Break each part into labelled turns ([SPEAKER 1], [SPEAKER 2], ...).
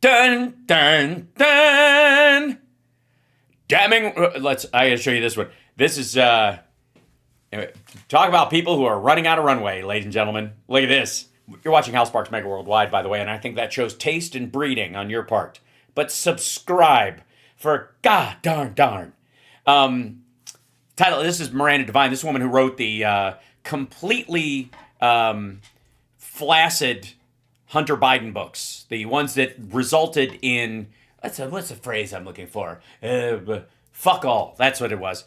[SPEAKER 1] Dun, dun, dun. Damning. I gotta show you this one. This is, talk about people who are running out of runway, ladies and gentlemen. Look at this. You're watching Hal Sparks Mega Worldwide, by the way, and I think that shows taste and breeding on your part. But subscribe for god darn. Title, this is Miranda Devine, this woman who wrote the completely flaccid Hunter Biden books. The ones that resulted in, what's the phrase I'm looking for? Fuck all. That's what it was.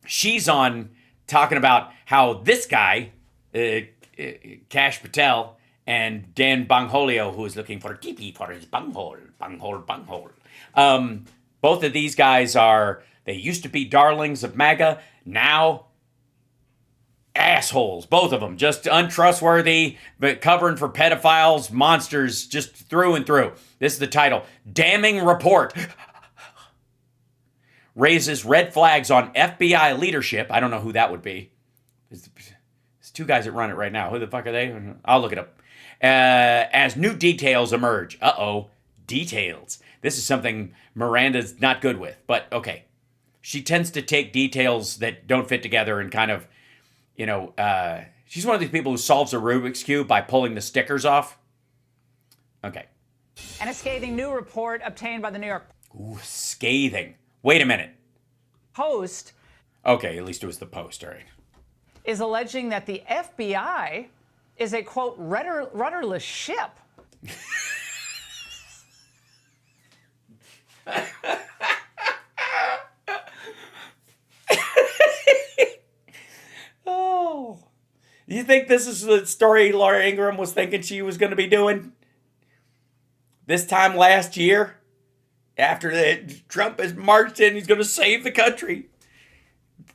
[SPEAKER 1] She's on talking about how this guy, Kash Patel, and Dan Bongholio, who is looking for TP for his bunghole. Both of these guys they used to be darlings of MAGA, now assholes, both of them, just untrustworthy, but covering for pedophiles, monsters, just through and through. This is the title. Damning report raises red flags on FBI leadership. I don't know who that would be. There's two guys that run it right now. Who the fuck are they? I'll look it up. As new details emerge. Details. This is something Miranda's not good with, but okay. She tends to take details that don't fit together and kind of, she's one of these people who solves a Rubik's Cube by pulling the stickers off. Okay.
[SPEAKER 2] And a scathing new report obtained by the New York
[SPEAKER 1] Ooh, scathing. Wait a minute.
[SPEAKER 2] Post.
[SPEAKER 1] Okay, at least it was the Post, all right.
[SPEAKER 2] Is alleging that the FBI is a, quote, rudderless ship.
[SPEAKER 1] Oh. You think this is the story Laura Ingraham was thinking she was going to be doing? This time last year? After Trump has marched in, he's going to save the country.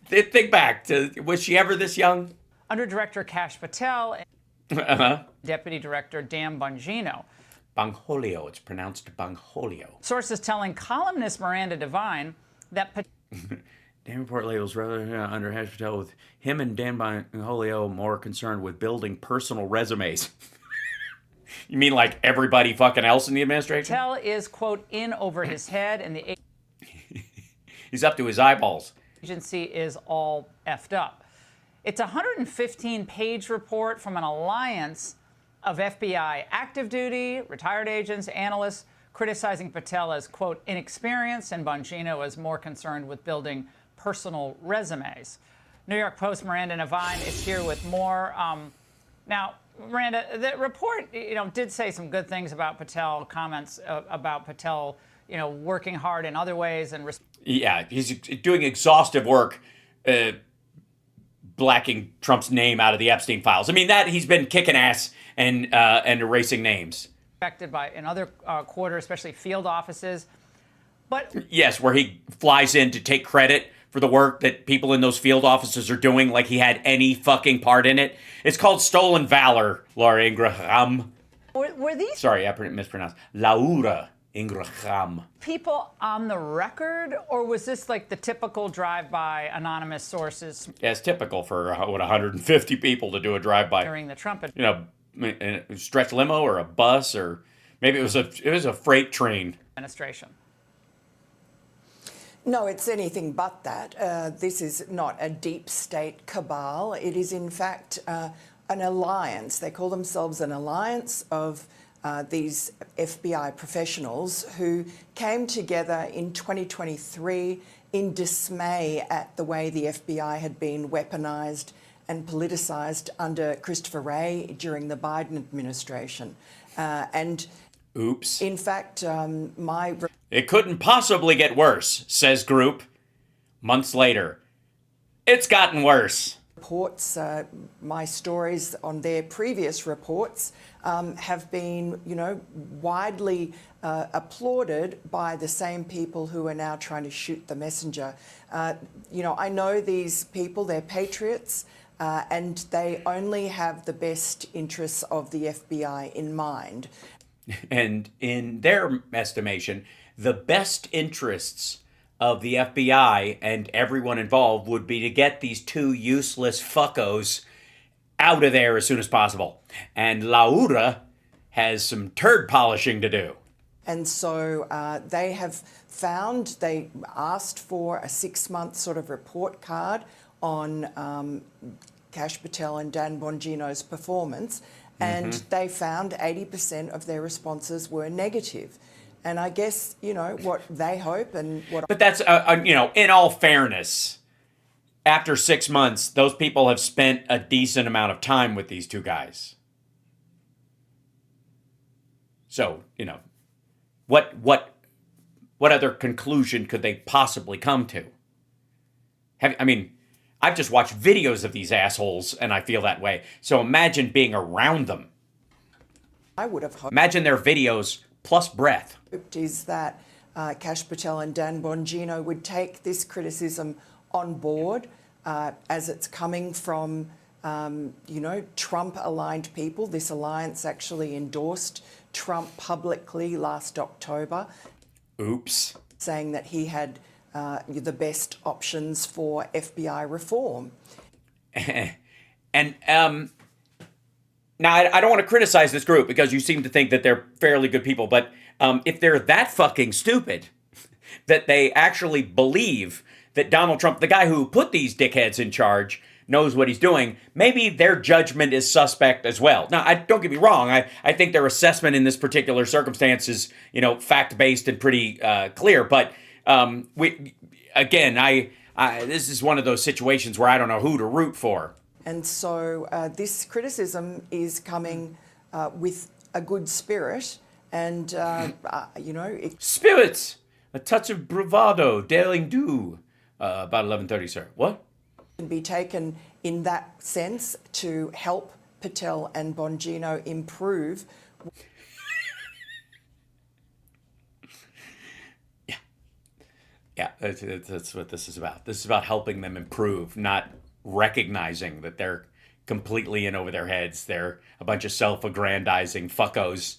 [SPEAKER 1] Think back to, was she ever this young?
[SPEAKER 2] Under Director Kash Patel and Deputy Director Dan Bongino.
[SPEAKER 1] Bongholio, it's pronounced Bongholio.
[SPEAKER 2] Sources telling columnist Miranda Devine that
[SPEAKER 1] Dan report labels rather under Kash Patel with him and Dan Bongholio more concerned with building personal resumes. You mean like everybody fucking else in the administration?
[SPEAKER 2] Patel is, quote, in over his head and the
[SPEAKER 1] he's up to his eyeballs.
[SPEAKER 2] Agency is all effed up. It's a 115-page report from an alliance of FBI active duty, retired agents, analysts, criticizing Patel as, quote, inexperienced and Bongino as more concerned with building personal resumes. New York Post Miranda Devine is here with more. Now, Miranda, the report, did say some good things about Patel, comments about Patel, working hard in other ways and.
[SPEAKER 1] Yeah, he's doing exhaustive work, blacking Trump's name out of the Epstein files. I mean, that he's been kicking ass and erasing names.
[SPEAKER 2] Affected by in other quarters, especially field offices, but
[SPEAKER 1] yes, where he flies in to take credit for the work that people in those field offices are doing, like he had any fucking part in it. It's called stolen valor, Laura Ingraham.
[SPEAKER 2] Were these?
[SPEAKER 1] Sorry, I mispronounced. Laura Ingraham.
[SPEAKER 2] People on the record, or was this like the typical drive-by anonymous sources?
[SPEAKER 1] Yeah, it's typical for 150 people to do a drive-by
[SPEAKER 2] During the Trump,
[SPEAKER 1] stretch limo or a bus, or maybe it was a freight train.
[SPEAKER 2] Administration.
[SPEAKER 3] No, it's anything but that. This is not a deep state cabal. It is, in fact, an alliance. They call themselves an alliance of these FBI professionals who came together in 2023 in dismay at the way the FBI had been weaponized and politicized under Christopher Wray during the Biden administration.
[SPEAKER 1] Oops.
[SPEAKER 3] In fact,
[SPEAKER 1] It couldn't possibly get worse, says group. Months later, it's gotten worse.
[SPEAKER 3] Reports, my stories on their previous reports have been, widely applauded by the same people who are now trying to shoot the messenger. I know these people, they're patriots, and they only have the best interests of the FBI in mind.
[SPEAKER 1] And in their estimation, the best interests of the FBI and everyone involved would be to get these two useless fuckos out of there as soon as possible. And Laura has some turd polishing to do.
[SPEAKER 3] And so they asked for a 6-month sort of report card on Kash Patel and Dan Bongino's performance, and they found 80% of their responses were negative. And I guess, you know, what they hope and what...
[SPEAKER 1] But that's, you know, in all fairness, after 6 months, those people have spent a decent amount of time with these two guys. So, you know, what other conclusion could they possibly come to? I mean, I've just watched videos of these assholes, and I feel that way. So imagine being around them.
[SPEAKER 3] I would have hoped...
[SPEAKER 1] Imagine their videos plus breath.
[SPEAKER 3] ...is that Kash Patel and Dan Bongino would take this criticism on board as it's coming from, you know, Trump-aligned people. This alliance actually endorsed Trump publicly last October.
[SPEAKER 1] Oops.
[SPEAKER 3] Saying that he had the best options for FBI reform.
[SPEAKER 1] And now, I don't want to criticize this group because you seem to think that they're fairly good people, but if they're that fucking stupid that they actually believe that Donald Trump, the guy who put these dickheads in charge, knows what he's doing, maybe their judgment is suspect as well. Now, don't get me wrong. I think their assessment in this particular circumstance is, you know, fact-based and pretty clear. But this is one of those situations where I don't know who to root for.
[SPEAKER 3] And so this criticism is coming with a good spirit and, you know...
[SPEAKER 1] Spirits! A touch of bravado, daring do. About 11:30, sir. What?
[SPEAKER 3] Can be taken in that sense to help Patel and Bongino improve. Yeah, that's what this is about. This is about helping them improve, not recognizing that they're completely in over their heads. They're a bunch of self-aggrandizing fuckos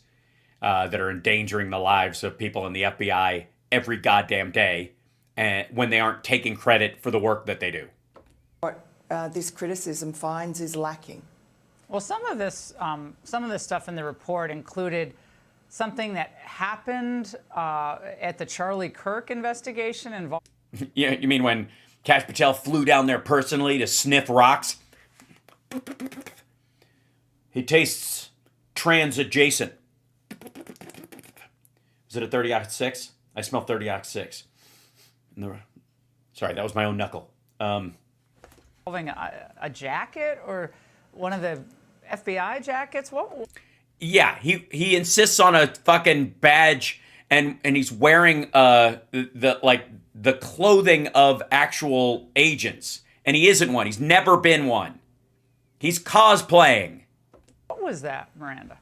[SPEAKER 3] that are endangering the lives of people in the FBI every goddamn day, and when they aren't taking credit for the work that they do. What this criticism finds is lacking.
[SPEAKER 2] Well, some of this stuff in the report included something that happened at the Charlie Kirk investigation involving...
[SPEAKER 1] Yeah, you mean when Kash Patel flew down there personally to sniff rocks? He tastes trans-adjacent. Is it a 30-6? I smell 30-6. Sorry, that was my own knuckle.
[SPEAKER 2] Involving a jacket or one of the FBI jackets? What?
[SPEAKER 1] Yeah, he insists on a fucking badge, and he's wearing the clothing of actual agents, and he isn't one. He's never been one. He's cosplaying.
[SPEAKER 2] What was that, Miranda?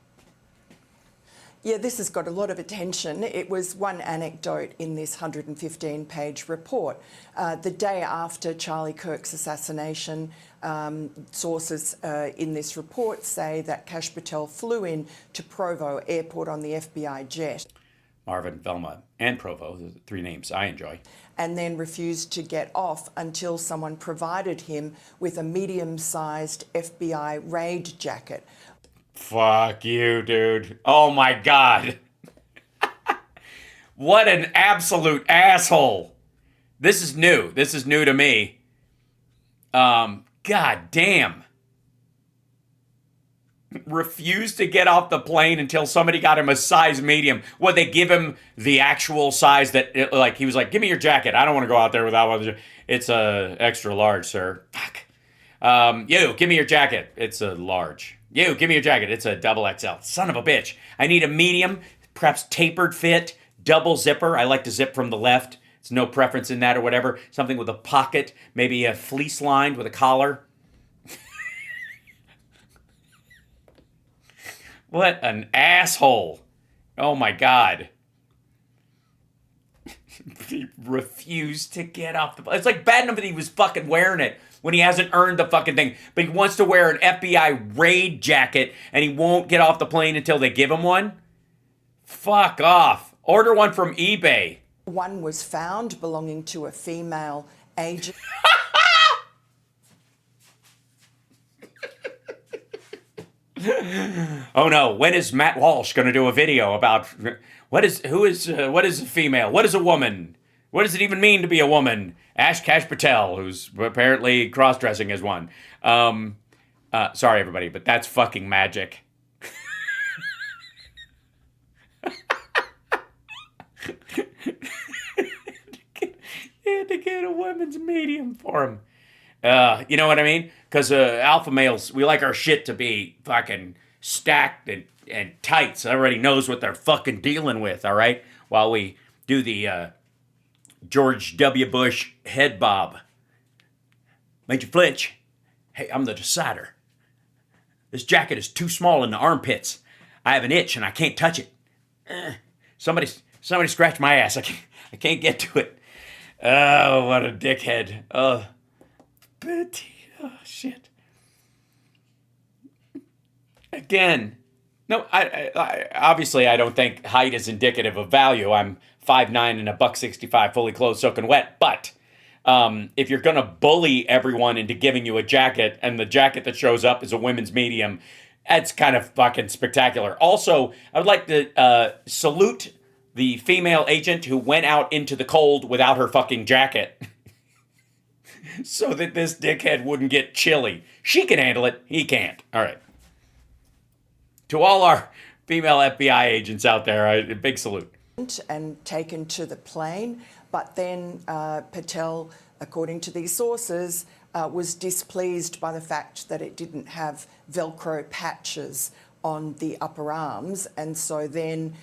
[SPEAKER 3] Yeah, this has got a lot of attention. It was one anecdote in this 115-page report. The day after Charlie Kirk's assassination, sources in this report say that Kash Patel flew in to Provo Airport on the FBI jet.
[SPEAKER 1] Marvin, Velma, and Provo, the three names I enjoy.
[SPEAKER 3] And then refused to get off until someone provided him with a medium-sized FBI raid jacket.
[SPEAKER 1] Fuck you, dude. Oh my God. What an absolute asshole. This is new. This is new to me. God damn. Refused to get off the plane until somebody got him a size medium. What, they give him the actual size that, like, he was like, give me your jacket. I don't want to go out there without one. It's a extra large, sir. Fuck. You, give me your jacket. It's a large. You, give me your jacket. It's a double XL. Son of a bitch. I need a medium, perhaps tapered fit, double zipper. I like to zip from the left. It's no preference in that or whatever. Something with a pocket, maybe a fleece lined with a collar. What an asshole. Oh my God. He refused to get off the plane. It's like bad enough that he was fucking wearing it when he hasn't earned the fucking thing. But he wants to wear an FBI raid jacket and he won't get off the plane until they give him one? Fuck off. Order one from eBay.
[SPEAKER 3] One was found belonging to a female agent.
[SPEAKER 1] Oh no, when is Matt Walsh going to do a video about what is a female? What is a woman? What does it even mean to be a woman? Ash Kash Patel, who's apparently cross-dressing as one. Sorry everybody, but that's fucking magic. To get a women's medium for him. You know what I mean? Because alpha males, we like our shit to be fucking stacked and tight, so everybody knows what they're fucking dealing with, all right? While we do the George W. Bush head bob. Made you flinch. Hey, I'm the decider. This jacket is too small in the armpits. I have an itch and I can't touch it. Somebody scratch my ass. I can't get to it. Oh, what a dickhead. Oh, shit. Again, no, I obviously I don't think height is indicative of value. I'm 5'9" and $165, fully clothed, soaking wet. But if you're gonna bully everyone into giving you a jacket, and the jacket that shows up is a women's medium, that's kind of fucking spectacular. Also, I would like to salute the female agent who went out into the cold without her fucking jacket. So that this dickhead wouldn't get chilly. She can handle it. He can't. All right. To all our female FBI agents out there, a big salute.
[SPEAKER 3] And taken to the plane, but then Patel, according to these sources, was displeased by the fact that it didn't have Velcro patches on the upper arms, and so then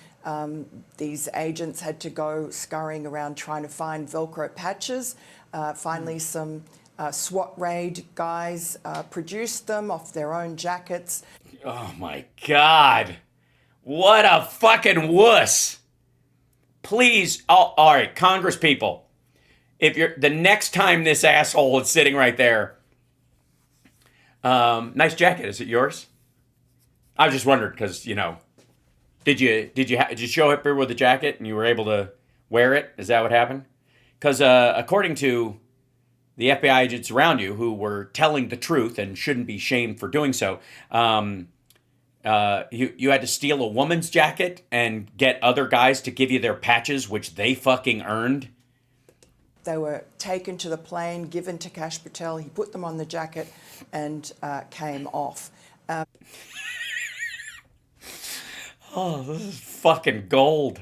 [SPEAKER 3] these agents had to go scurrying around trying to find Velcro patches. Finally, some SWAT raid guys produced them off their own jackets.
[SPEAKER 1] Oh my God. What a fucking wuss. Please, all right, Congress people, if you're the next time this asshole is sitting right there, nice jacket. Is it yours? I just wondered because, you know, did you show up here with a jacket and you were able to wear it? Is that what happened? Because according to the FBI agents around you who were telling the truth and shouldn't be shamed for doing so, you had to steal a woman's jacket and get other guys to give you their patches, which they fucking earned.
[SPEAKER 3] They were taken to the plane, given to Kash Patel. He put them on the jacket and came off.
[SPEAKER 1] Oh, this is fucking gold.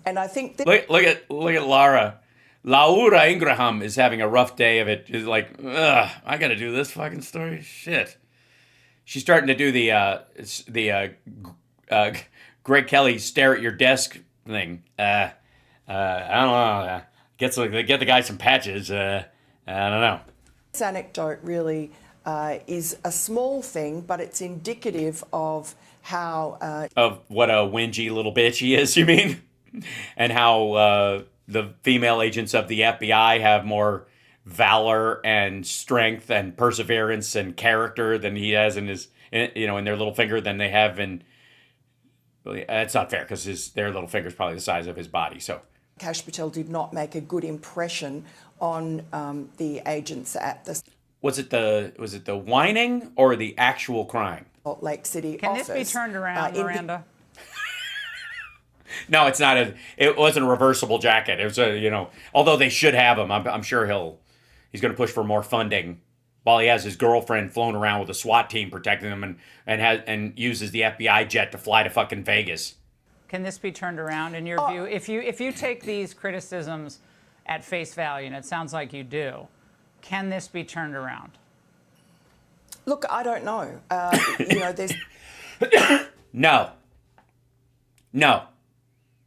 [SPEAKER 3] And I think that
[SPEAKER 1] Look at Laura. Laura Ingraham is having a rough day of it. She's like, ugh, I gotta do this fucking story. Shit. She's starting to do the Greg Kelly stare at your desk thing. I don't know. Get the guy some patches. I don't know.
[SPEAKER 3] this anecdote really is a small thing, but it's indicative of how
[SPEAKER 1] Of what a whingy little bitch he is, you mean? And how the female agents of the FBI have more valor and strength and perseverance and character than he has in his, in their little finger than they have in. Well, that's not fair because their little finger's probably the size of his body. So
[SPEAKER 3] Kash Patel did not make a good impression on the agents at the
[SPEAKER 1] was it the whining or the actual crying?
[SPEAKER 3] Salt Lake City
[SPEAKER 2] Can
[SPEAKER 3] office.
[SPEAKER 2] this be turned around, Miranda?
[SPEAKER 1] No, it's not. It wasn't a reversible jacket. It was although they should have him. I'm sure he's going to push for more funding while he has his girlfriend flown around with a SWAT team protecting him and uses the FBI jet to fly to fucking Vegas.
[SPEAKER 2] Can this be turned around in your view? If you take these criticisms at face value, and it sounds like you do, can this be turned around?
[SPEAKER 3] Look, I don't know. There's
[SPEAKER 1] No.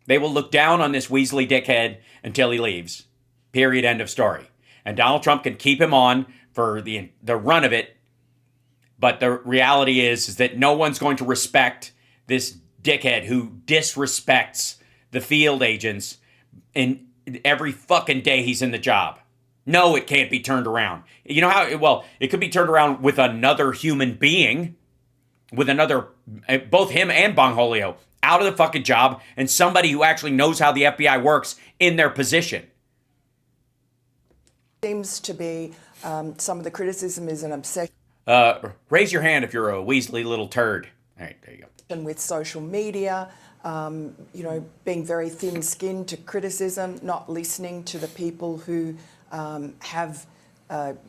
[SPEAKER 1] They will look down on this Weasley dickhead until he leaves. Period. End of story. And Donald Trump can keep him on for the run of it. But the reality is that no one's going to respect this dickhead who disrespects the field agents in every fucking day he's in the job. No, it can't be turned around. You know how? Well, it could be turned around with another human being, with another, both him and Bongholio, out of the fucking job, and somebody who actually knows how the FBI works in their position.
[SPEAKER 3] seems to be some of the criticism is an obsession.
[SPEAKER 1] Raise your hand if you're a Weasley little turd. All right, there you go.
[SPEAKER 3] And with social media, you know, being very thin-skinned to criticism, not listening to the people who have,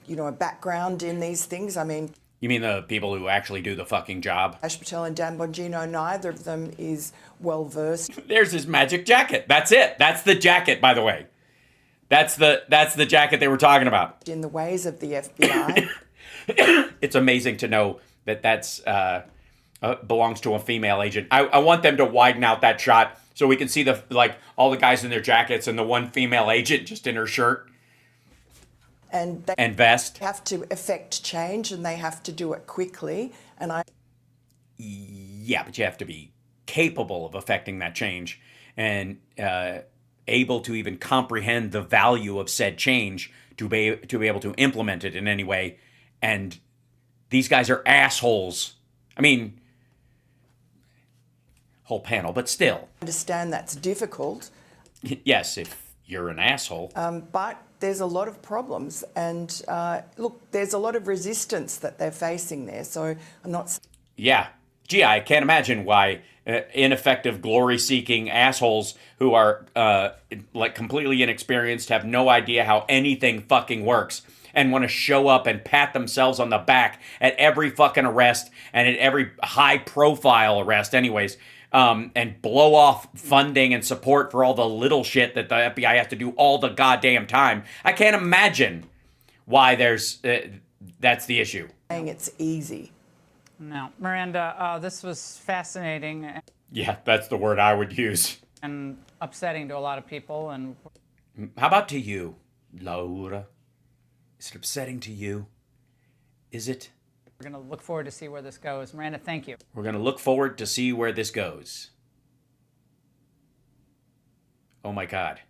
[SPEAKER 3] you know, a background in these things. I mean,
[SPEAKER 1] You mean the people who actually do the fucking job?
[SPEAKER 3] Ash Patel and Dan Bongino, neither of them is well-versed
[SPEAKER 1] There's his magic jacket. That's it. That's the jacket, by the way. That's the jacket they were talking about.
[SPEAKER 3] in the ways of the FBI.
[SPEAKER 1] It's amazing to know that that's belongs to a female agent. I want them to widen out that shot so we can see the all the guys in their jackets and the one female agent just in her shirt
[SPEAKER 3] And they
[SPEAKER 1] and vest.
[SPEAKER 3] have to effect change, and they have to do it quickly. And
[SPEAKER 1] Yeah, but you have to be capable of affecting that change and able to even comprehend the value of said change to be able to implement it in any way. And these guys are assholes. I mean, whole panel, but still.
[SPEAKER 3] understand that's difficult,
[SPEAKER 1] Yes, if you're an asshole.
[SPEAKER 3] but there's a lot of problems. And look, there's a lot of resistance that they're facing there. So I'm not
[SPEAKER 1] Yeah. Gee, I can't imagine why ineffective, glory-seeking assholes who are completely inexperienced, have no idea how anything fucking works, and want to show up and pat themselves on the back at every fucking arrest and at every high-profile arrest anyways, and blow off funding and support for all the little shit that the FBI has to do all the goddamn time. I can't imagine why that's the issue.
[SPEAKER 3] saying it's easy.
[SPEAKER 2] No, Miranda, this was fascinating
[SPEAKER 1] Yeah, that's the word I would use.
[SPEAKER 2] and upsetting to a lot of people. And
[SPEAKER 1] How about to you, Laura? Is it upsetting to you? Is it?
[SPEAKER 2] we're going to look forward to see where this goes. Miranda, thank you.
[SPEAKER 1] We're going to look forward to see where this goes. Oh my God.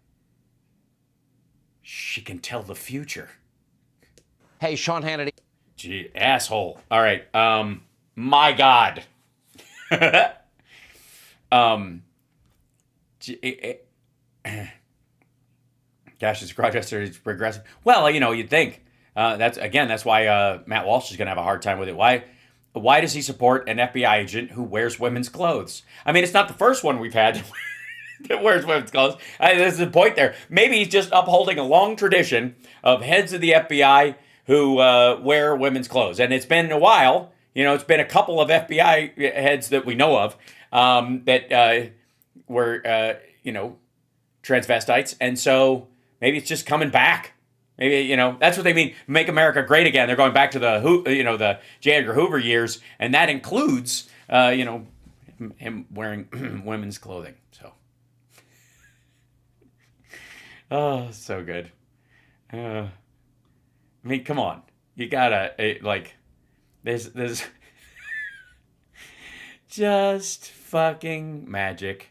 [SPEAKER 1] She can tell the future.
[SPEAKER 4] Hey, Sean Hannity.
[SPEAKER 1] Gee, asshole. All right. My God. Gosh, this Rochester is progressive. Well, you know, you'd think. That's why Matt Walsh is going to have a hard time with it. Why does he support an FBI agent who wears women's clothes? I mean, it's not the first one we've had that wears women's clothes. There's the point there. Maybe he's just upholding a long tradition of heads of the FBI who wear women's clothes. And it's been a while. You know, it's been a couple of FBI heads that we know of that were, you know, transvestites. And so maybe it's just coming back. Maybe, you know, that's what they mean. Make America great again. They're going back to the J. Edgar Hoover years. And that includes, you know, him wearing women's clothing. So, oh, so good. I mean, come on. You gotta, there's just fucking magic.